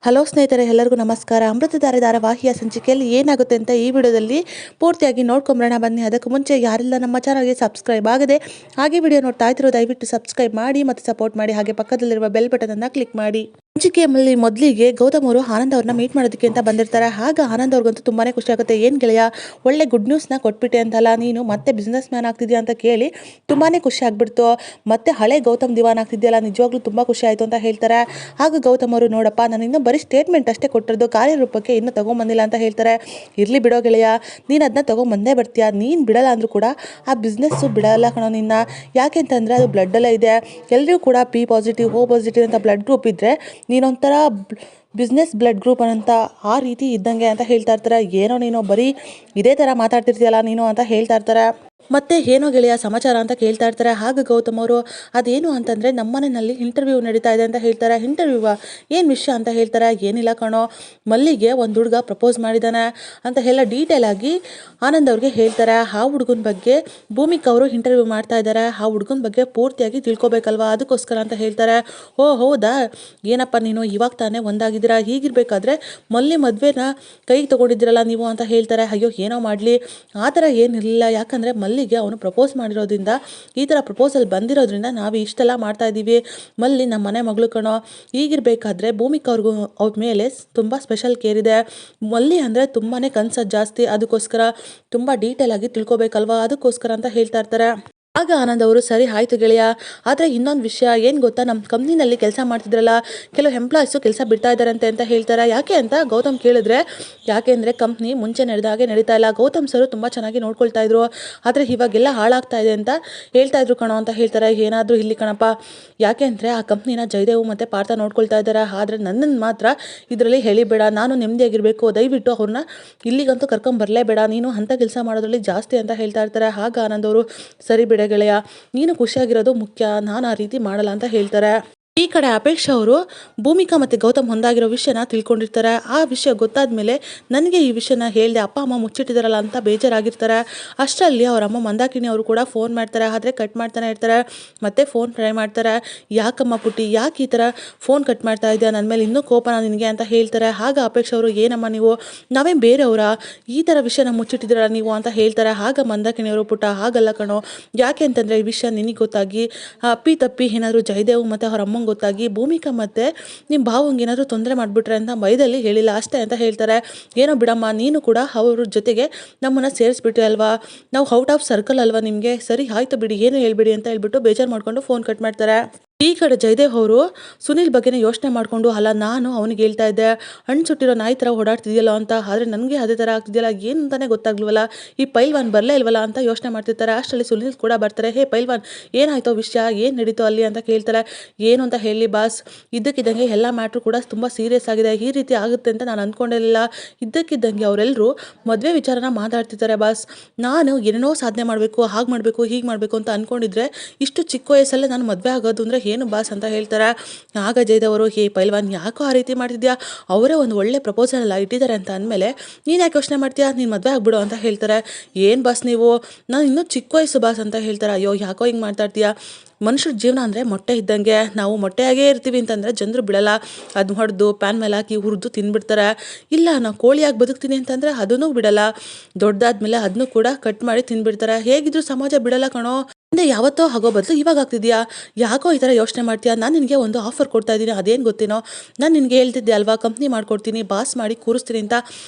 Hello ಸ್ನೇಹಿತರೆ, ಎಲ್ಲರಿಗೂ ನಮಸ್ಕಾರ. ಅಮೃತಧಾರೆ ಧಾರಾವಾಹಿಯ ಸಂಚಿಕೆಯಲ್ಲಿ ಏನಾಗುತ್ತೆ ಅಂತ ಈ ವಿಡಿಯೋದಲ್ಲಿ ಪೂರ್ತಿಯಾಗಿ ನೋಡ್ಕೊಂಬರೋಣ ಬನ್ನಿ. ಅದಕ್ಕೂ ಮುಂಚೆ ಯಾರೆಲ್ಲ ನಮ್ಮ ಚಾನಲ್ಗೆ ಸಬ್ಸ್ಕ್ರೈಬ್ ಆಗದೆ ಹಾಗೆ ವಿಡಿಯೋ ನೋಡ್ತಾ ಇದ್ರು ದಯವಿಟ್ಟು ಸಬ್ಸ್ಕ್ರೈಬ್ ಮಾಡಿ ಮತ್ತು ಸಪೋರ್ಟ್ ಮಾಡಿ. ಹಾಗೆ ಪಕ್ಕದಲ್ಲಿರುವ ಬೆಲ್ ಬಟನ್ ಅನ್ನು ಕ್ಲಿಕ್ ಮಾಡಿ. ಸಂಚಿಕೆಯಲ್ಲಿ ಮೊದಲಿಗೆ ಗೌತಮ್ ಅವರು ಆನಂದ್ ಅವ್ರನ್ನ ಮೀಟ್ ಮಾಡೋದಕ್ಕೆ ಅಂತ ಬಂದಿರ್ತಾರೆ. ಆಗ ಆನಂದ್ ಅವ್ರಿಗಂತೂ ತುಂಬಾನೇ ಖುಷಿ ಆಗುತ್ತೆ. ಏನ್ ಗೆಳೆಯ, ಒಳ್ಳೆ ಗುಡ್ ನ್ಯೂಸ್ನ ಕೊಟ್ಬಿಟ್ಟೆ ಅಂತಲ್ಲ, ನೀನು ಮತ್ತೆ ಬಿಸ್ನೆಸ್ ಮ್ಯಾನ್ ಆಗ್ತಿದ್ಯಾ ಅಂತ ಕೇಳಿ ತುಂಬಾನೇ ಖುಷಿ ಆಗ್ಬಿಡ್ತು. ಮತ್ತೆ ಹಳೆ ಗೌತಮ್ ದಿವಾನ್ ಆಗ್ತಿದ್ಯಲ್ಲ, ನಿಜವಾಗ್ಲೂ ತುಂಬಾ ಖುಷಿ ಆಯ್ತು ಅಂತ ಹೇಳ್ತಾರೆ. ಆಗ ಗೌತಮ್ ಅವರು, ನೋಡಪ್ಪ, ನಾನು ಇನ್ನೂ ಬರೀ ಸ್ಟೇಟ್ಮೆಂಟ್ ಅಷ್ಟೇ ಕೊಟ್ಟಿರೋದು, ಕಾರ್ಯರೂಪಕ್ಕೆ ಇನ್ನೂ ತಗೊಂಬಂದಿಲ್ಲ ಅಂತ ಹೇಳ್ತಾರೆ. ಇರ್ಲಿ ಬಿಡೋ ಗೆಳೆಯ, ನೀನು ಅದನ್ನ ತಗೊಂಬಂದೇ ಬರ್ತೀಯ. ನೀನು ಬಿಡಲ್ಲ ಅಂದ್ರೂ ಕೂಡ ಆ ಬಿಸ್ನೆಸ್ಸು ಬಿಡಲ್ಲ ಕಣೋ ನಿನ್ನ. ಯಾಕೆಂತಂದರೆ ಅದು ಬ್ಲಡ್ಡಲ್ಲೇ ಇದೆ. ಎಲ್ಲರೂ ಕೂಡ ಪಿ ಪಾಸಿಟಿವ್ ಓ ಪಾಸಿಟಿವ್ ಅಂತ ಬ್ಲಡ್ ಗ್ರೂಪ್ ಇದ್ದರೆ ನೀನೊಂಥರ ಬಿಸ್ನೆಸ್ ಬ್ಲಡ್ ಗ್ರೂಪ್ ಅಂತ ಆ ರೀತಿ ಇದ್ದಂಗೆ ಅಂತ ಹೇಳ್ತಾ ಇರ್ತಾರೆ. ಏನೋ ನೀನು ಬರೀ ಇದೇ ಥರ ಮಾತಾಡ್ತಿರ್ತೀಯಲ್ಲ ನೀನು ಅಂತ ಹೇಳ್ತಾ ಇರ್ತಾರೆ. ಮತ್ತೆ ಏನೋ ಗೆಳೆಯ ಸಮಾಚಾರ ಅಂತ ಕೇಳ್ತಾ ಇರ್ತಾರೆ. ಆಗ ಗೌತಮ್ ಅವರು, ಅದೇನು ಅಂತಂದರೆ ನಮ್ಮನೆಯಲ್ಲಿ ಇಂಟರ್ವ್ಯೂ ನಡೀತಾ ಇದೆ ಅಂತ ಹೇಳ್ತಾರೆ. ಇಂಟರ್ವ್ಯೂವಾ, ಏನು ವಿಷಯ ಅಂತ ಹೇಳ್ತಾರೆ. ಏನಿಲ್ಲ ಕಣೋ, ಮಲ್ಲಿಗೆ ಒಂದು ಹುಡುಗ ಪ್ರಪೋಸ್ ಮಾಡಿದ್ದಾನೆ ಅಂತ ಎಲ್ಲ ಡೀಟೇಲ್ ಆಗಿ ಆನಂದ್ ಅವ್ರಿಗೆ ಹೇಳ್ತಾರೆ. ಆ ಹುಡುಗನ ಬಗ್ಗೆ ಭೂಮಿಕಾ ಅವರು ಇಂಟರ್ವ್ಯೂ ಮಾಡ್ತಾ ಇದ್ದಾರೆ. ಆ ಹುಡುಗನ ಬಗ್ಗೆ ಪೂರ್ತಿಯಾಗಿ ತಿಳ್ಕೊಬೇಕಲ್ವಾ, ಅದಕ್ಕೋಸ್ಕರ ಅಂತ ಹೇಳ್ತಾರೆ. ಓ ಹೌದಾ, ಏನಪ್ಪ ನೀನು ಇವಾಗ ತಾನೇ ಒಂದಾಗಿದ್ದೀರಾ, ಹೀಗಿರ್ಬೇಕಾದ್ರೆ ಮದುವೆನ ಕೈಗೆ ತೊಗೊಂಡಿದ್ದೀರಲ್ಲ ನೀವು ಅಂತ ಹೇಳ್ತಾರೆ. ಅಯ್ಯೋ ಏನೋ ಮಾಡಲಿ, ಆ ಥರ ಏನಿರಲಿಲ್ಲ. ಯಾಕಂದರೆ ಮಲ್ಲಿಗೆ ಅವನು ಪ್ರಪೋಸ್ ಮಾಡಿರೋದ್ರಿಂದ, ಈ ಥರ ಪ್ರಪೋಸಲ್ ಬಂದಿರೋದ್ರಿಂದ ನಾವು ಇಷ್ಟೆಲ್ಲ ಮಾಡ್ತಾ ಇದ್ದೀವಿ. ಮಲ್ಲಿ ನಮ್ಮ ಮನೆ ಮಗಳು ಕಣೋ. ಹೀಗಿರಬೇಕಾದ್ರೆ ಭೂಮಿಕಾ ಅವ್ರ ಮೇಲೆ ತುಂಬ ಸ್ಪೆಷಲ್ ಕೇರ್ ಇದೆ. ಮಲ್ಲಿ ಅಂದರೆ ತುಂಬಾ ಕನ್ಸು ಜಾಸ್ತಿ, ಅದಕ್ಕೋಸ್ಕರ ತುಂಬ ಡೀಟೇಲ್ ಆಗಿ ತಿಳ್ಕೊಬೇಕಲ್ವಾ, ಅದಕ್ಕೋಸ್ಕರ ಅಂತ ಹೇಳ್ತಾ ಇರ್ತಾರೆ. ಆಗ ಆನಂದ್ ಅವರು, ಸರಿ ಆಯಿತು ಗೆಳೆಯ, ಆದರೆ ಇನ್ನೊಂದು ವಿಷಯ ಏನು ಗೊತ್ತಾ, ನಮ್ಮ ಕಂಪ್ನಿನಲ್ಲಿ ಕೆಲಸ ಮಾಡ್ತಿದ್ರಲ್ಲ ಕೆಲವು ಎಂಪ್ಲಾಯ್ಸು ಕೆಲಸ ಬಿಡ್ತಾ ಇದ್ದಾರಂತೆ ಅಂತ ಹೇಳ್ತಾರೆ. ಯಾಕೆ ಅಂತ ಗೌತಮ್ ಕೇಳಿದ್ರೆ, ಯಾಕೆ ಅಂದರೆ ಕಂಪ್ನಿ ಮುಂಚೆ ನಡೆದಾಗೆ ನಡೀತಾ ಇಲ್ಲ, ಗೌತಮ್ ಸರು ತುಂಬ ಚೆನ್ನಾಗಿ ನೋಡ್ಕೊಳ್ತಾ ಇದ್ರು, ಆದರೆ ಇವಾಗೆಲ್ಲ ಹಾಳಾಗ್ತಾ ಇದೆ ಅಂತ ಹೇಳ್ತಾ ಇದ್ರು ಕಣೋ ಅಂತ ಹೇಳ್ತಾರೆ. ಏನಾದರೂ ಇಲ್ಲಿ ಕಣಪ್ಪ, ಯಾಕೆ ಅಂದರೆ ಆ ಕಂಪ್ನಿನ ಜಯದೇವ್ ಮತ್ತು ಪಾರ್ಥ ನೋಡ್ಕೊಳ್ತಾ ಇದ್ದಾರೆ. ಆದರೆ ನನ್ನನ್ನು ಮಾತ್ರ ಇದರಲ್ಲಿ ಹೇಳಿಬೇಡ, ನಾನು ನೆಮ್ಮದಿಯಾಗಿರಬೇಕು, ದಯವಿಟ್ಟು ಅವ್ರನ್ನ ಇಲ್ಲಿಗಂತೂ ಕರ್ಕೊಂಬರಲೇಬೇಡ, ನೀನು ಅಂಥ ಕೆಲಸ ಮಾಡೋದ್ರಲ್ಲಿ ಜಾಸ್ತಿ ಅಂತ ಹೇಳ್ತಾ ಇರ್ತಾರೆ. ಆಗ ಆನಂದ್ ಅವರು, ಸರಿ ಬಿಡ ಗೆಳೆಯ, ನೀನು ಖುಷಿಯಾಗಿರೋದು ಮುಖ್ಯ, ನಾನು ಆ ರೀತಿ ಮಾಡಲ್ಲ ಅಂತ ಹೇಳ್ತಾರೆ. ಈ ಕಡೆ ಅಪೇಕ್ಷಾ ಅವರು ಭೂಮಿಕಾ ಮತ್ತು ಗೌತಮ್ ಹೊಂದಾಗಿರೋ ವಿಷಯನ ತಿಳ್ಕೊಂಡಿರ್ತಾರೆ. ಆ ವಿಷಯ ಗೊತ್ತಾದ ಮೇಲೆ ನನಗೆ ಈ ವಿಷಯನ ಹೇಳಿದೆ, ಅಪ್ಪ ಅಮ್ಮ ಮುಚ್ಚಿಟ್ಟಿದಾರಲ್ಲ ಅಂತ ಬೇಜಾರಾಗಿರ್ತಾರೆ. ಅಷ್ಟರಲ್ಲಿ ಅವ್ರ ಅಮ್ಮ ಮಂದಾಕಿಣಿ ಅವರು ಕೂಡ ಫೋನ್ ಮಾಡ್ತಾರೆ. ಆದರೆ ಕಟ್ ಮಾಡ್ತಾನೆ ಇರ್ತಾರೆ. ಮತ್ತೆ ಫೋನ್ ಟ್ರೈ ಮಾಡ್ತಾರೆ. ಯಾಕಮ್ಮ ಪುಟ್ಟಿ, ಯಾಕೆ ಈ ಥರ ಫೋನ್ ಕಟ್ ಮಾಡ್ತಾ ಇದೆಯಾ, ನನ್ನ ಮೇಲೆ ಇನ್ನೂ ಕೋಪನ ನಿನಗೆ ಅಂತ ಹೇಳ್ತಾರೆ. ಆಗ ಅಪೇಕ್ಷಾ ಅವರು, ಏನಮ್ಮ ನೀವು, ನಾವೇ ಬೇರೆಯವರ, ಈ ಥರ ವಿಷಯನ ಮುಚ್ಚಿಟ್ಟಿದ್ದೀರಲ್ಲ ನೀವು ಅಂತ ಹೇಳ್ತಾರೆ. ಆಗ ಮಂದಾಕಿಣಿ ಅವರು, ಪುಟ್ಟ ಹಾಗಲ್ಲ ಕಣೋ, ಯಾಕೆ ಅಂತಂದರೆ ಈ ವಿಷಯ ನಿನಗೆ ಗೊತ್ತಾಗಿ ಅಪ್ಪಿ ತಪ್ಪಿ ಏನಾದರೂ ಜಯದೇವ್ ಮತ್ತು ಅವ್ರ ಅಮ್ಮಂಗೆ ಗೊತ್ತಾಗಿ ಭೂಮಿಕಾ ಮತ್ತು ನಿಮ್ಮ ಭಾವಂಗೆ ಏನಾದರೂ ತೊಂದರೆ ಮಾಡಿಬಿಟ್ರೆ ಅಂತ ಬೈದಲ್ಲಿ ಹೇಳಿಲ್ಲ ಅಷ್ಟೇ ಅಂತ ಹೇಳ್ತಾರೆ. ಏನೋ ಬಿಡಮ್ಮ, ನೀನು ಕೂಡ ಅವ್ರ ಜೊತೆಗೆ ನಮ್ಮನ್ನು ಸೇರಿಸ್ಬಿಟ್ಟೆ ಅಲ್ವಾ, ನಾವು ಔಟ್ ಆಫ್ ಸರ್ಕಲ್ ಅಲ್ವಾ ನಿಮಗೆ, ಸರಿ ಆಯಿತು ಬಿಡಿ, ಏನು ಹೇಳ್ಬಿಡಿ ಅಂತ ಹೇಳ್ಬಿಟ್ಟು ಬೇಜಾರು ಮಾಡಿಕೊಂಡು ಫೋನ್ ಕಟ್ ಮಾಡ್ತಾರೆ. ಈ ಕಡೆ ಜಯದೇವ್ ಅವರು ಸುನಿಲ್ ಬಗ್ಗೆನೇ ಯೋಚನೆ ಮಾಡಿಕೊಂಡು, ಅಲ್ಲ ನಾನು ಅವನಿಗೆ ಹೇಳ್ತಾ ಇದ್ದೆ ಹಣ್ಣು ಸುಟ್ಟಿರೋ ನಾಯಿ ಥರ ಓಡಾಡ್ತಿದೆಯಲ್ಲ ಅಂತ, ಆದರೆ ನನಗೆ ಅದೇ ಥರ ಆಗ್ತಿದೆಯಲ್ಲ, ಏನು ಅಂತಲೇ ಗೊತ್ತಾಗ್ಲಿವಲ್ಲ, ಈ ಪೈಲ್ವಾನ್ ಬರಲೇ ಇಲ್ವಲ್ಲ ಅಂತ ಯೋಚನೆ ಮಾಡ್ತಿರ್ತಾರೆ. ಅಷ್ಟರಲ್ಲಿ ಸುನಿಲ್ ಕೂಡ ಬರ್ತಾರೆ. ಹೇ ಪೈಲ್ವಾನ್, ಏನಾಯ್ತೋ ವಿಷಯ, ಏನು ನಡೀತೋ ಅಲ್ಲಿ ಅಂತ ಕೇಳ್ತಾರೆ. ಏನು ಅಂತ ಹೇಳಿ ಬಾಸ್, ಇದ್ದಕ್ಕಿದ್ದಂಗೆ ಎಲ್ಲ ಮ್ಯಾಟ್ರು ಕೂಡ ತುಂಬ ಸೀರಿಯಸ್ ಆಗಿದೆ, ಈ ರೀತಿ ಆಗುತ್ತೆ ಅಂತ ನಾನು ಅಂದ್ಕೊಂಡಿರಲಿಲ್ಲ. ಇದ್ದಕ್ಕಿದ್ದಂಗೆ ಅವರೆಲ್ಲರೂ ಮದುವೆ ವಿಚಾರನ ಮಾತಾಡ್ತಿದ್ದಾರೆ ಬಾಸ್, ನಾನು ಏನೇನೋ ಸಾಧನೆ ಮಾಡಬೇಕು, ಹಾಗೆ ಮಾಡಬೇಕು, ಹೀಗೆ ಮಾಡಬೇಕು ಅಂತ ಅಂದ್ಕೊಂಡಿದ್ರೆ ಇಷ್ಟು ಚಿಕ್ಕ ವಯಸ್ಸಲ್ಲೇ ನಾನು ಮದುವೆ ಆಗೋದು ಅಂದರೆ ಏನು ಬಾಸ್ ಅಂತ ಹೇಳ್ತಾರೆ. ಆಗ ಜಯದವರು, ಹೇ ಪೈಲ್ವಾನ್, ಯಾಕೋ ಆ ರೀತಿ ಮಾಡ್ತಿದ್ಯಾ, ಅವರೇ ಒಂದು ಒಳ್ಳೆ ಪ್ರಪೋಸಲ್ ಎಲ್ಲ ಇಟ್ಟಿದ್ದಾರೆ ಅಂತ ಅಂದಮೇಲೆ ನೀನು ಯಾಕೆ ಯೋಚನೆ ಮಾಡ್ತೀಯಾ, ನೀನು ಮದುವೆ ಆಗ್ಬಿಡು ಅಂತ ಹೇಳ್ತಾರೆ. ಏನು ಬಾಸ್ ನೀವು, ನಾನು ಇನ್ನೂ ಚಿಕ್ಕ ವಯಸ್ಸು ಬಾಸ್ ಅಂತ ಹೇಳ್ತಾರೆ. ಅಯ್ಯೋ ಯಾಕೋ ಹಿಂಗೆ ಮಾತಾಡ್ತೀಯಾ, ಮನುಷ್ಯರ ಜೀವನ ಅಂದರೆ ಮೊಟ್ಟೆ ಇದ್ದಂಗೆ, ನಾವು ಮೊಟ್ಟೆಯಾಗೇ ಇರ್ತೀವಿ ಅಂತಂದರೆ ಜನರು ಬಿಡಲ್ಲ, ಅದು ಹೊಡೆದು ಪ್ಯಾನ್ ಮೇಲೆ ಹಾಕಿ ಹುರಿದು ತಿಂದ್ಬಿಡ್ತಾರೆ. ಇಲ್ಲ ನಾವು ಕೋಳಿಯಾಗಿ ಬದುಕ್ತೀನಿ ಅಂತಂದರೆ ಅದನ್ನೂ ಬಿಡಲ್ಲ, ದೊಡ್ಡದಾದ್ಮೇಲೆ ಅದನ್ನೂ ಕೂಡ ಕಟ್ ಮಾಡಿ ತಿಂದ್ಬಿಡ್ತಾರೆ. ಹೇಗಿದ್ರು ಸಮಾಜ ಬಿಡಲ್ಲ ಕಣೋ, ಮುಂದೆ ಯಾವತ್ತೋ ಆಗೋ ಬದಲು ಇವಾಗ ಆಗ್ತಿದ್ಯಾ, ಯಾಕೋ ಈ ಥರ ಯೋಚನೆ ಮಾಡ್ತೀಯಾ, ನಾನು ನಿನಗೆ ಒಂದು ಆಫರ್ ಕೊಡ್ತಾ ಇದ್ದೀನಿ, ಅದೇನು ಗೊತ್ತೇನೋ, ನಾನು ನಿನಗೆ ಹೇಳ್ತಿದ್ದೆ ಅಲ್ವಾ ಕಂಪ್ನಿ ಮಾಡ್ಕೊಡ್ತೀನಿ, ಬಾಸ್ ಮಾಡಿ ಕೂರಿಸ್ತೀನಿ ಅಂತ,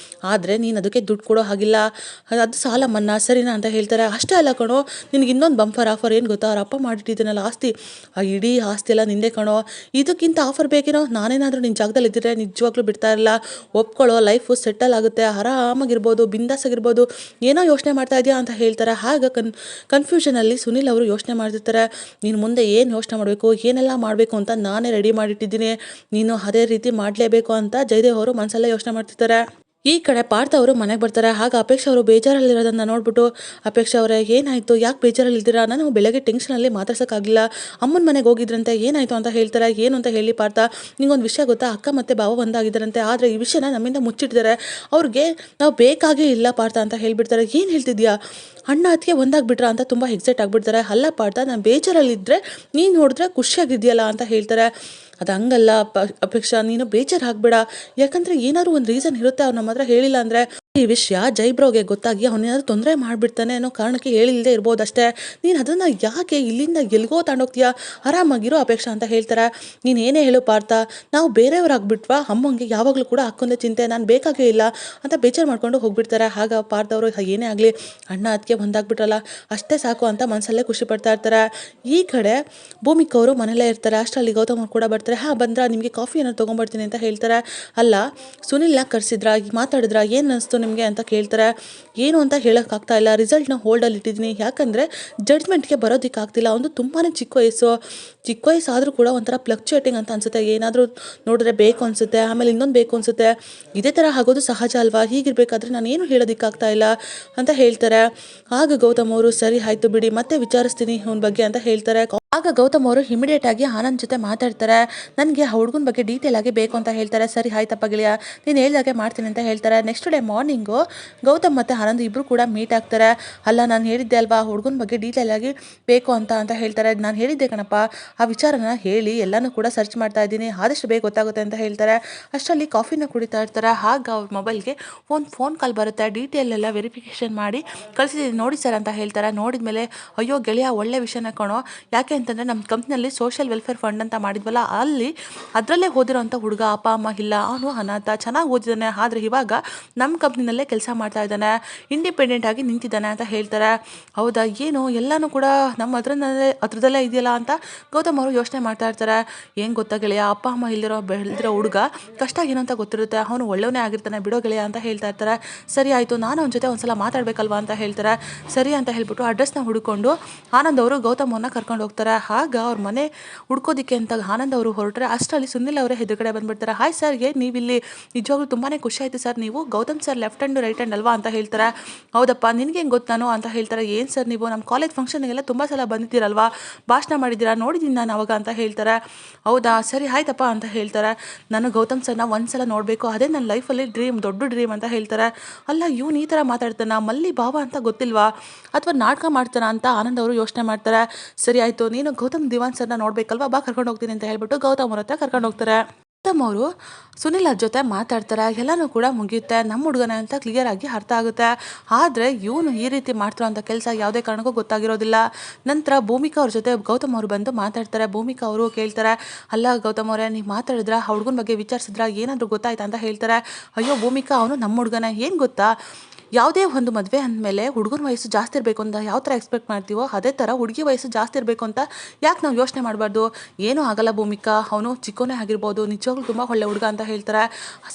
ಆದರೆ ನೀನು ಅದಕ್ಕೆ ದುಡ್ಡು ಕೊಡೋ ಹಾಗಿಲ್ಲ, ಅದು ಸಾಲ ಮನ್ನಾ ಸರಿನಾ ಅಂತ ಹೇಳ್ತಾರೆ. ಅಷ್ಟೇ ಅಲ್ಲ ಕಣೋ, ನಿನಗೆ ಇನ್ನೊಂದು ಬಂಫರ್ ಆಫರ್ ಏನು ಗೊತ್ತಾ, ಅವ್ರ ಅಪ್ಪ ಮಾಡಿಟ್ಟಿದ್ದೀನಲ್ಲ ಆಸ್ತಿ, ಆ ಇಡೀ ಆಸ್ತಿ ಎಲ್ಲ ನಿಂದೆ ಕಣೋ, ಇದಕ್ಕಿಂತ ಆಫರ್ ಬೇಕೇನೋ, ನಾನೇನಾದರೂ ನಿನ್ನ ಜಾಗದಲ್ಲಿ ಇದ್ದಿದ್ರೆ ನಿಜವಾಗ್ಲೂ ಬಿಡ್ತಾ ಇರಲ್ಲ, ಒಪ್ಕೊಳ್ಳೋ, ಲೈಫು ಸೆಟಲ್ ಆಗುತ್ತೆ, ಆರಾಮಾಗಿರ್ಬೋದು, ಬಿಂದಾಸಾಗಿರ್ಬೋದು, ಏನೋ ಯೋಚನೆ ಮಾಡ್ತಾ ಇದೆಯಾ ಅಂತ ಹೇಳ್ತಾರೆ. ಆಗ ಕನ್ಫ್ಯೂಷನಲ್ಲಿ ಸುನಿಲ್ ಅವರು ಯೋಚನೆ ಮಾಡ್ತಿರ್ತಾರೆ. ನೀನು ಮುಂದೆ ಏನು ಯೋಚನೆ ಮಾಡಬೇಕು, ಏನೆಲ್ಲ ಮಾಡಬೇಕು ಅಂತ ನಾನೇ ರೆಡಿ ಮಾಡಿಟ್ಟಿದ್ದೀನಿ, ನೀನು ಅದೇ ರೀತಿ ಮಾಡಲೇಬೇಕು ಅಂತ ಜಯದೇವ್ ಅವರು ಮನಸ್ಸಲ್ಲೇ ಯೋಚನೆ ಮಾಡ್ತಿರ್ತಾರೆ. ಈ ಕಡೆ ಪಾರ್ಥ ಅವರು ಮನೆಗೆ ಬರ್ತಾರೆ. ಆಗ ಅಪೇಕ್ಷಾ ಅವರು ಬೇಜಾರಲ್ಲಿರೋದನ್ನು ನೋಡ್ಬಿಟ್ಟು, ಅಪೇಕ್ಷಾ ಅವರೇ ಏನಾಯಿತು, ಯಾಕೆ ಬೇಜಾರಲ್ಲಿದ್ದೀರಾ, ನಾನು ಬೆಳಗ್ಗೆ ಟೆನ್ಷನಲ್ಲಿ ಮಾತಾಡ್ಸೋಕ್ಕಾಗಲಿಲ್ಲ, ಅಮ್ಮನ ಮನೆಗೆ ಹೋಗಿದ್ರಂತೆ, ಏನಾಯಿತು ಅಂತ ಹೇಳ್ತಾರೆ. ಏನು ಅಂತ ಹೇಳಿ ಪಾರ್ಥ, ನಿಂಗೊಂದು ವಿಷಯ ಗೊತ್ತಾ, ಅಕ್ಕ ಮತ್ತು ಬಾವ ಒಂದಾಗಿದ್ದಾರಂತೆ, ಆದರೆ ಈ ವಿಷಯನ ನಮ್ಮಿಂದ ಮುಚ್ಚಿಟ್ಟಿದ್ದಾರೆ, ಅವ್ರಿಗೆ ನಾವು ಬೇಕಾಗೇ ಇಲ್ಲ ಪಾರ್ಥ ಅಂತ ಹೇಳ್ಬಿಡ್ತಾರೆ. ಏನು ಹೇಳ್ತಿದ್ಯಾ, ಅಣ್ಣ ಅದಕ್ಕೆ ಒಂದಾಗ್ಬಿಟ್ರ ಅಂತ ತುಂಬ ಎಕ್ಸೈಟ್ ಆಗಿಬಿಡ್ತಾರೆ. ಅಲ್ಲ ಪಾರ್ಥ, ನಾನು ಬೇಜಾರಲ್ಲಿದ್ದರೆ ನೀನು ನೋಡಿದ್ರೆ ಖುಷಿಯಾಗಿದೆಯಲ್ಲ ಅಂತ ಹೇಳ್ತಾರೆ. ಅದು ಹಂಗಲ್ಲ ಅಪೇಕ್ಷಾ, ನೀನು ಬೇಜಾರು ಆಗ್ಬೇಡ. ಯಾಕಂದರೆ ಏನಾದರೂ ಒಂದು ರೀಸನ್ ಇರುತ್ತೆ, ಅವ್ನು ನಮ್ಮ ಹತ್ರ ಹೇಳಿಲ್ಲ ಅಂದರೆ ಈ ವಿಷಯ ಜೈಬ್ರೋಗೆ ಗೊತ್ತಾಗಿ ಅವನೇನಾದ್ರು ತೊಂದರೆ ಮಾಡಿಬಿಡ್ತಾನೆ ಅನ್ನೋ ಕಾರಣಕ್ಕೆ ಹೇಳಿಲ್ಲದೆ ಇರ್ಬೋದು ಅಷ್ಟೇ. ನೀನು ಅದನ್ನು ಯಾಕೆ ಇಲ್ಲಿಂದ ಎಲ್ಗೋ ತಗೊಂಡೋಗ್ತೀಯಾ? ಆರಾಮಾಗಿರೋ ಅಪೇಕ್ಷಾ ಅಂತ ಹೇಳ್ತಾರೆ. ನೀನು ಏನೇ ಹೇಳು ಪಾರ್ಥ, ನಾವು ಬೇರೆಯವ್ರಾಗ್ಬಿಟ್ವಾ? ಅಮ್ಮಂಗೆ ಯಾವಾಗಲೂ ಕೂಡ ಅಕ್ಕಂದೇ ಚಿಂತೆ, ನಾನು ಬೇಕಾಗೇ ಇಲ್ಲ ಅಂತ ಬೇಜಾರು ಮಾಡ್ಕೊಂಡು ಹೋಗ್ಬಿಡ್ತಾರೆ. ಆಗ ಪಾರ್ಥ ಅವರು ಏನೇ ಆಗಲಿ ಅಣ್ಣ ಅದಕ್ಕೆ ಒಂದಾಗ್ಬಿಟ್ರಲ್ಲ ಅಷ್ಟೇ ಸಾಕು ಅಂತ ಮನಸ್ಸಲ್ಲೇ ಖುಷಿ ಪಡ್ತಾ ಇರ್ತಾರೆ. ಈ ಕಡೆ ಭೂಮಿಕಾ ಅವರು ಮನೇಲೇ ಇರ್ತಾರೆ. ಅಷ್ಟರಲ್ಲಿ ಗೌತಮ್ ಅವ್ರು ಕೂಡ ಬರ್ತಾರೆ. ಬಂದ್ರ ನಿಮಗೆ ಕಾಫಿ ಏನಾದ್ರು ತೊಗೊಂಬರ್ತೀನಿ ಅಂತ ಹೇಳ್ತಾರೆ. ಅಲ್ಲ ಸುನಿಲ್ನ ಕರೆಸಿದ್ರ, ಮಾತಾಡಿದ್ರ, ಏನು ಅನಿಸ್ತು ನಿಮಗೆ ಅಂತ ಕೇಳ್ತಾರೆ. ಏನು ಅಂತ ಹೇಳೋಕ್ಕಾಗ್ತಾ ಇಲ್ಲ, ರಿಸಲ್ಟ್ನ ಹೋಲ್ಡಲ್ಲಿ ಇಟ್ಟಿದ್ದೀನಿ, ಯಾಕಂದರೆ ಜಡ್ಜ್ಮೆಂಟ್ಗೆ ಬರೋದಕ್ಕಾಗ್ತಿಲ್ಲ. ಒಂದು ತುಂಬಾ ಚಿಕ್ಕ ವಯಸ್ಸಾದರೂ ಕೂಡ ಒಂಥರ ಫ್ಲಕ್ಚುಯೇಟಿಂಗ್ ಅಂತ ಅನಿಸುತ್ತೆ. ಏನಾದರೂ ನೋಡಿದ್ರೆ ಬೇಕು ಅನಿಸುತ್ತೆ, ಆಮೇಲೆ ಇನ್ನೊಂದು ಬೇಕು ಅನಿಸುತ್ತೆ. ಇದೇ ಥರ ಆಗೋದು ಸಹಜ ಅಲ್ವಾ? ಹೀಗಿರಬೇಕಾದ್ರೆ ನಾನು ಏನು ಹೇಳೋದಕ್ಕಾಗ್ತಾ ಇಲ್ಲ ಅಂತ ಹೇಳ್ತಾರೆ. ಆಗ ಗೌತಮ್ ಅವರು ಸರಿ ಆಯಿತು ಬಿಡಿ, ಮತ್ತೆ ವಿಚಾರಿಸ್ತೀನಿ ಅವನ ಬಗ್ಗೆ ಅಂತ ಹೇಳ್ತಾರೆ. ಆಗ ಗೌತಮ್ ಅವರು ಇಮಿಡಿಯೇಟ್ ಆಗಿ ಆನಂದ್ ಜೊತೆ ಮಾತಾಡ್ತಾರೆ. ನನಗೆ ಆ ಹುಡುಗನ ಬಗ್ಗೆ ಡೀಟೇಲ್ ಆಗಿ ಬೇಕು ಅಂತ ಹೇಳ್ತಾರೆ. ಸರಿ ಆಯ್ತಪ್ಪ ಗೆಳೆಯ, ನೀನು ಹೇಳ್ದಾಗೆ ಮಾಡ್ತೀನಿ ಅಂತ ಹೇಳ್ತಾರೆ. ನೆಕ್ಸ್ಟ್ ಡೇ ಮಾರ್ನಿಂಗು ಗೌತಮ್ ಮತ್ತು ಆನಂದ್ ಇಬ್ಬರು ಕೂಡ ಮೀಟ್ ಆಗ್ತಾರೆ. ಅಲ್ಲ ನಾನು ಹೇಳಿದ್ದೆ ಅಲ್ವಾ ಹುಡುಗನ ಬಗ್ಗೆ ಡೀಟೇಲ್ ಆಗಿ ಬೇಕು ಅಂತ ಹೇಳ್ತಾರೆ. ನಾನು ಹೇಳಿದ್ದೆ ಕಣಪ್ಪ, ಆ ವಿಚಾರನ ಹೇಳಿ ಎಲ್ಲನೂ ಕೂಡ ಸರ್ಚ್ ಮಾಡ್ತಾ ಇದ್ದೀನಿ, ಆದಷ್ಟು ಬೇಗ ಗೊತ್ತಾಗುತ್ತೆ ಅಂತ ಹೇಳ್ತಾರೆ. ಅಷ್ಟರಲ್ಲಿ ಕಾಫಿನ ಕುಡಿತಾ ಇರ್ತಾರೆ. ಆಗ ಅವ್ರ ಮೊಬೈಲ್ಗೆ ಫೋನ್ ಕಾಲ್ ಬರುತ್ತೆ. ಡೀಟೇಲ್ ಎಲ್ಲ ವೆರಿಫಿಕೇಷನ್ ಮಾಡಿ ಕಳಿಸಿದ್ದೀನಿ ನೋಡಿ ಸರ್ ಅಂತ ಹೇಳ್ತಾರೆ. ನೋಡಿದ್ಮೇಲೆ ಅಯ್ಯೋ ಗೆಳೆಯ, ಒಳ್ಳೆ ವಿಷಯನ ಕಣೋ. ಯಾಕೆ ಅಂತಂದರೆ ನಮ್ಮ ಕಂಪ್ನಿಯಲ್ಲಿ ಸೋಷಿಯಲ್ ವೆಲ್ಫೇರ್ ಫಂಡ್ ಅಂತ ಮಾಡಿದ್ವಲ್ಲ, ಅದರಲ್ಲೇ ಓದಿರೋಂಥ ಹುಡುಗ, ಅಪ್ಪ ಅಮ್ಮ ಇಲ್ಲ, ಅವನು ಅನಾಥ, ಚೆನ್ನಾಗಿ ಓದಿದ್ದಾನೆ. ಆದರೆ ಇವಾಗ ನಮ್ಮ ಕಂಪ್ನಿನಲ್ಲೇ ಕೆಲಸ ಮಾಡ್ತಾ ಇದ್ದಾನೆ, ಇಂಡಿಪೆಂಡೆಂಟ್ ಆಗಿ ನಿಂತಿದ್ದಾನೆ ಅಂತ ಹೇಳ್ತಾರೆ. ಹೌದಾ, ಏನು ಎಲ್ಲನೂ ಕೂಡ ನಮ್ಮ ಹತ್ರದಲ್ಲೇ ಇದೆಯಲ್ಲ ಅಂತ ಗೌತಮ್ ಅವರು ಯೋಚನೆ ಮಾಡ್ತಾ ಇರ್ತಾರೆ. ಏನು ಗೊತ್ತಾ ಗೆಳೆಯ, ಅಪ್ಪ ಅಮ್ಮ ಬೆಳೆದಿರೋ ಹುಡುಗ ಕಷ್ಟ ಏನು ಅಂತ ಗೊತ್ತಿರುತ್ತೆ, ಅವನು ಒಳ್ಳೆಯವನೇ ಆಗಿರ್ತಾನೆ ಬಿಡೋ ಗೆಳೆಯ ಅಂತ ಹೇಳ್ತಾ ಇರ್ತಾರೆ. ಸರಿ ಆಯಿತು, ನಾನು ಅವನ ಜೊತೆ ಒಂದ್ಸಲ ಮಾತಾಡಬೇಕಲ್ವಾ ಅಂತ ಹೇಳ್ತಾರೆ. ಸರಿ ಅಂತ ಹೇಳ್ಬಿಟ್ಟು ಅಡ್ರೆಸ್ನ ಹುಡುಕೊಂಡು ಆನಂದ್ ಅವರು ಗೌತಮ್ ಅವ್ರನ್ನ ಕರ್ಕೊಂಡು ಹೋಗ್ತಾರೆ. ಆಗ ಅವ್ರ ಮನೆ ಹುಡ್ಕೋದಿಕ್ಕೆ ಅಂತ ಆನಂದ್ ಅವರು ಹೊರಟ್ರೆ ಅಷ್ಟರಲ್ಲಿ ಸುನಿಲ್ ಅವರೇ ಎದುರುಗಡೆ ಬಂದ್ಬಿಡ್ತಾರೆ. ಹಾಯ್ ಸರ್, ನೀವಿಲ್ಲಿ ನಿಜವಾಗ್ಲೂ ತುಂಬಾ ಖುಷಿ ಆಯಿತು ಸರ್, ನೀವು Gautam sir left hand right hand ಅಲ್ವಾ ಅಂತ ಹೇಳ್ತಾರೆ. ಹೌದಪ್ಪ, ನಿನಗೆ ಹೆಂಗೆ ಗೊತ್ತಾನೋ ಅಂತ ಹೇಳ್ತಾರೆ. ಏನು ಸರ್ ನೀವು ನಮ್ಮ ಕಾಲೇಜ್ ಫಂಕ್ಷನ್ಗೆಲ್ಲ ತುಂಬ ಸಲ ಬಂದಿದ್ದೀರಲ್ವಾ, ಭಾಷಣ ಮಾಡಿದ್ದೀರಾ, ನೋಡಿದ್ದೀನಿ ನಾನು ಅವಾಗ ಅಂತ ಹೇಳ್ತಾರೆ. ಹೌದಾ, ಸರಿ ಆಯ್ತಪ್ಪ ಅಂತ ಹೇಳ್ತಾರೆ. ನಾನು ಗೌತಮ್ ಸರ್ನ ಒಂದ್ಸಲ ನೋಡಬೇಕು, ಅದೇ ನನ್ನ ಲೈಫಲ್ಲಿ ದೊಡ್ಡ ಡ್ರೀಮ್ ಅಂತ ಹೇಳ್ತಾರೆ. ಅಲ್ಲ ಇವನು ಈ ಥರ ಮಾತಾಡ್ತಾನ, ಮಲ್ಲಿ ಭಾವ ಅಂತ ಗೊತ್ತಿಲ್ವಾ, ಅಥವಾ ನಾಟಕ ಮಾಡ್ತಾನ ಅಂತ ಆನಂದ್ ಅವರು ಯೋಚನೆ ಮಾಡ್ತಾರೆ. ಸರಿ ಆಯಿತು, ನೀನು ಗೌತಮ್ ದಿವಾನ್ ಸರ್ನ ನೋಡಬೇಕಲ್ವಾ, ಬಾ ಕರ್ಕೊಂಡು ಹೋಗ್ತೀನಿ ಅಂತ ಹೇಳ್ಬಿಟ್ಟು ಗೌತಮ್ ಅವ್ರ ಹತ್ರ ಕರ್ಕೊಂಡು ಹೋಗ್ತಾರೆ. ಗೌತಮ್ ಅವರು ಸುನಿಲ್ ಅವ್ರ ಜೊತೆ ಮಾತಾಡ್ತಾರೆ. ಎಲ್ಲನೂ ಕೂಡ ಮುಗಿಯುತ್ತೆ, ನಮ್ಮ ಹುಡುಗನ ಅಂತ ಕ್ಲಿಯರ್ ಆಗಿ ಅರ್ಥ ಆಗುತ್ತೆ. ಆದರೆ ಇವನು ಈ ರೀತಿ ಮಾಡ್ತಿರೋ ಅಂಥ ಕೆಲಸ ಯಾವುದೇ ಕಾರಣಕ್ಕೂ ಗೊತ್ತಾಗಿರೋದಿಲ್ಲ. ನಂತರ ಭೂಮಿಕಾ ಅವ್ರ ಜೊತೆ ಗೌತಮ್ ಅವರು ಬಂದು ಮಾತಾಡ್ತಾರೆ. ಭೂಮಿಕಾ ಅವರು ಕೇಳ್ತಾರೆ, ಅಲ್ಲ ಗೌತಮ್ ಅವರೇ, ನೀವು ಮಾತಾಡಿದ್ರ, ಆ ಹುಡುಗನ ಬಗ್ಗೆ ವಿಚಾರಿಸಿದ್ರ, ಏನಾದರೂ ಗೊತ್ತಾಯ್ತಾ ಅಂತ ಹೇಳ್ತಾರೆ. ಅಯ್ಯೋ ಭೂಮಿಕಾ, ಅವನು ನಮ್ಮ ಹುಡುಗನ, ಏನು ಗೊತ್ತಾ, ಯಾವುದೇ ಒಂದು ಮದುವೆ ಅಂದಮೇಲೆ ಹುಡುಗನ ವಯಸ್ಸು ಜಾಸ್ತಿ ಇರಬೇಕು ಅಂತ ಯಾವ ಥರ ಎಕ್ಸ್ಪೆಕ್ಟ್ ಮಾಡ್ತೀವೋ, ಅದೇ ಥರ ಹುಡುಗಿ ವಯಸ್ಸು ಜಾಸ್ತಿ ಇರಬೇಕು ಅಂತ ಯಾಕೆ ನಾವು ಯೋಚನೆ ಮಾಡಬಾರ್ದು? ಏನೂ ಆಗಲ್ಲ ಭೂಮಿಕಾ, ಅವನು ಚಿಕ್ಕವನೇ ಆಗಿರ್ಬೋದು, ನಿಜವಾಗ್ಲೂ ತುಂಬ ಒಳ್ಳೆ ಹುಡುಗ ಅಂತ ಹೇಳ್ತಾರೆ.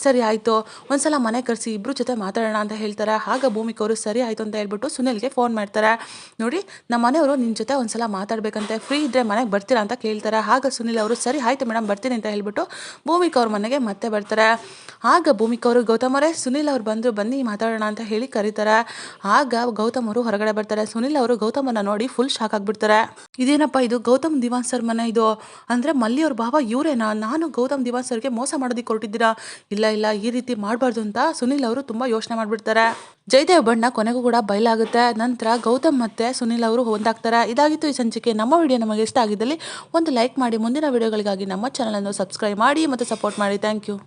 ಸರಿ ಆಯಿತು, ಒಂದ್ಸಲ ಮನೆ ಕರೆಸಿ ಇಬ್ಬರು ಜೊತೆ ಮಾತಾಡೋಣ ಅಂತ ಹೇಳ್ತಾರೆ. ಆಗ ಭೂಮಿಕಾ ಅವರು ಸರಿ ಆಯಿತು ಅಂತ ಹೇಳ್ಬಿಟ್ಟು ಸುನಿಲ್ಗೆ ಫೋನ್ ಮಾಡ್ತಾರೆ. ನೋಡಿ, ನಮ್ಮ ಮನೆಯವರು ನಿನ್ನ ಜೊತೆ ಒಂದ್ಸಲ ಮಾತಾಡಬೇಕಂತೆ, ಫ್ರೀ ಇದ್ದರೆ ಮನೆಗೆ ಬರ್ತೀರಾ ಅಂತ ಕೇಳ್ತಾರೆ. ಆಗ ಸುನಿಲ್ ಅವರು ಸರಿ ಆಯಿತು ಮೇಡಮ್, ಬರ್ತೀನಿ ಅಂತ ಹೇಳ್ಬಿಟ್ಟು ಭೂಮಿಕಾ ಅವ್ರ ಮನೆಗೆ ಮತ್ತೆ ಬರ್ತಾರೆ. ಆಗ ಭೂಮಿಕಾ ಅವರು ಗೌತಮ್ ಅವರೇ, ಸುನಿಲ್ ಅವ್ರು ಬನ್ನಿ ಮಾತಾಡೋಣ ಅಂತ ಹೇಳಿ ಕರೀತಾರೆ. ಆಗ ಗೌತಮ್ ಅವರು ಹೊರಗಡೆ ಬರ್ತಾರೆ. ಸುನಿಲ್ ಅವರು ಗೌತಮನ್ನ ನೋಡಿ ಫುಲ್ ಶಾಕ್ ಆಗಿಬಿಡ್ತಾರೆ. ಇದೇನಪ್ಪ ಇದು, ಗೌತಮ್ ದಿವಾನ್ ಸರ್ ಮನೆ ಇದು, ಅಂದರೆ ಮಲ್ಲಿ ಅವ್ರ ಭಾವ ಇವರೇನಾ? ನಾನು ಗೌತಮ್ ದಿವಾನ್ ಸರ್ಗೆ ಮೋಸ ಮಾಡೋದಕ್ಕೆ ಹೊರಟಿದ್ದೀರಾ? ಇಲ್ಲ, ಈ ರೀತಿ ಮಾಡಬಾರ್ದು ಅಂತ ಸುನಿಲ್ ಅವರು ತುಂಬ ಯೋಚನೆ ಮಾಡಿಬಿಡ್ತಾರೆ. ಜಯದೇವ್ ಬಣ್ಣ ಕೊನೆಗೂ ಕೂಡ ಬಯಲಾಗುತ್ತೆ. ನಂತರ ಗೌತಮ್ ಮತ್ತು ಸುನಿಲ್ ಅವರು ಒಂದಾಗ್ತಾರೆ. ಇದಾಗಿತ್ತು ಈ ಸಂಚಿಕೆ. ನಮ್ಮ ವಿಡಿಯೋ ನಮಗೆ ಇಷ್ಟ ಆಗಿದ್ದಲ್ಲಿ ಒಂದು ಲೈಕ್ ಮಾಡಿ, ಮುಂದಿನ ವಿಡಿಯೋಗಳಿಗಾಗಿ ನಮ್ಮ ಚಾನಲನ್ನು ಸಬ್ಸ್ಕ್ರೈಬ್ ಮಾಡಿ ಮತ್ತು ಸಪೋರ್ಟ್ ಮಾಡಿ. Thank you.